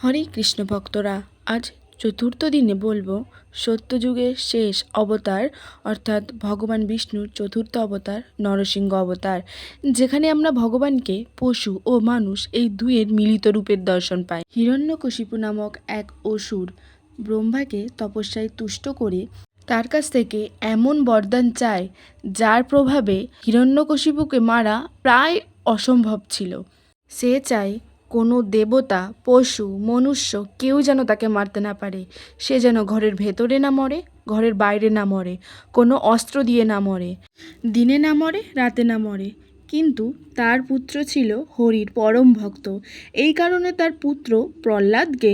হরে কৃষ্ণ ভক্তরা, আজ চতুর্থ দিনে বলবো সত্যযুগের শেষ অবতার অর্থাৎ ভগবান বিষ্ণুর চতুর্থ অবতার নরসিংহ অবতার, যেখানে আমরা ভগবানকে পশু ও মানুষ এই দুয়ের মিলিত রূপের দর্শন পাই। হিরণ্যকশিপু নামক এক অসুর ব্রহ্মাকে তপস্যায় তুষ্ট করে তার কাছ থেকে এমন বরদান চায় যার প্রভাবে হিরণ্যকশিপুকে মারা প্রায় অসম্ভব ছিল। সে চায় কোনো দেবতা, পশু, মনুষ্য কেউ যেন তাকে মারতে না পারে। সে যেন ঘরের ভেতরে না মরে, ঘরের বাইরে না মরে, কোনো অস্ত্র দিয়ে না মরে, দিনে না মরে, রাতে না মরে। কিন্তু তার পুত্র ছিল হরির পরম ভক্ত। এই কারণে তার পুত্র প্রহ্লাদকে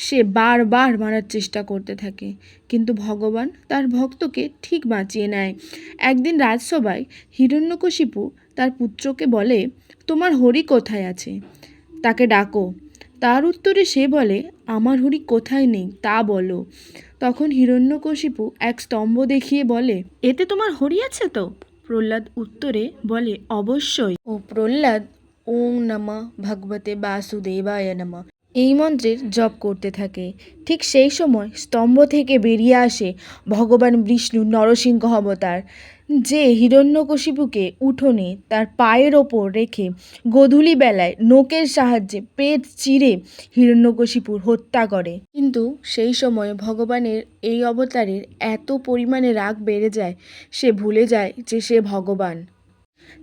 সে বারবার মারার চেষ্টা করতে থাকে, কিন্তু ভগবান তার ভক্তকে ঠিক বাঁচিয়ে নেয়। একদিন রাজসভায় হিরণ্যকশিপু তার পুত্রকে বলে, তোমার হরি কোথায় আছে, তাকে ডাকো। তার উত্তরে সে বলে, আমার হরি কোথায় নেই তা বলো। তখন হিরণ্যকশিপু এক স্তম্ভ দেখিয়ে বলে, এতে তোমার হরি আছে তো? প্রহ্লাদ উত্তরে বলে, অবশ্যই। ও প্রহ্লাদ ওং নমঃ ভগবতে বাসুদেবায় নমঃ এই মন্ত্রের জপ করতে থাকে। ঠিক সেই সময় স্তম্ভ থেকে বেরিয়ে আসে ভগবান বিষ্ণু নরসিংহ অবতার, যে হিরণ্যকশিপুকে উঠোনে তার পায়ের ওপর রেখে গোধূলি বেলায় নোকের সাহায্যে পেট চিরে হিরণ্যকশিপুর হত্যা করে। কিন্তু সেই সময় ভগবানের এই অবতারের এত পরিমাণে রাগ বেড়ে যায়, সে ভুলে যায় যে সে ভগবান।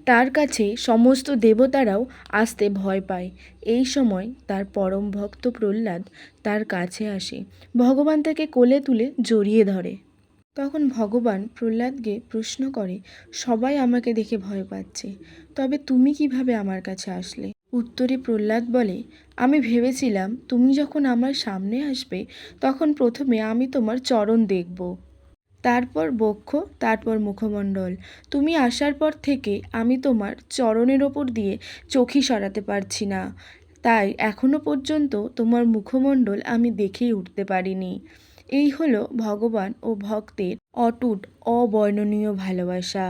তার কাছে সমস্ত দেবতারাও আসতে ভয় পায়। এই সময় তার পরম ভক্ত প্রহ্লাদ তার কাছে আসে। ভগবান তাকে কোলে তুলে জড়িয়ে ধরে। তখন ভগবান প্রহ্লাদকে প্রশ্ন করে, সবাই আমাকে দেখে ভয় পাচ্ছে, তবে তুমি কিভাবে আমার কাছে আসলে? উত্তরে প্রহ্লাদ বলে, আমি ভেবেছিলাম তুমি যখন আমার সামনে আসবে তখন প্রথমে আমি তোমার চরণ দেখব, তারপর বক্ষ, তারপর মুখমণ্ডল। তুমি আসার পর থেকে আমি তোমার চরণের ওপর দিয়ে চোখই সরাতে পারছি না, তাই এখনো পর্যন্ত তোমার মুখমণ্ডল আমি দেখেই উঠতে পারিনি। এই হলো ভগবান ও ভক্তের অটুট অবর্ণনীয় ভালোবাসা।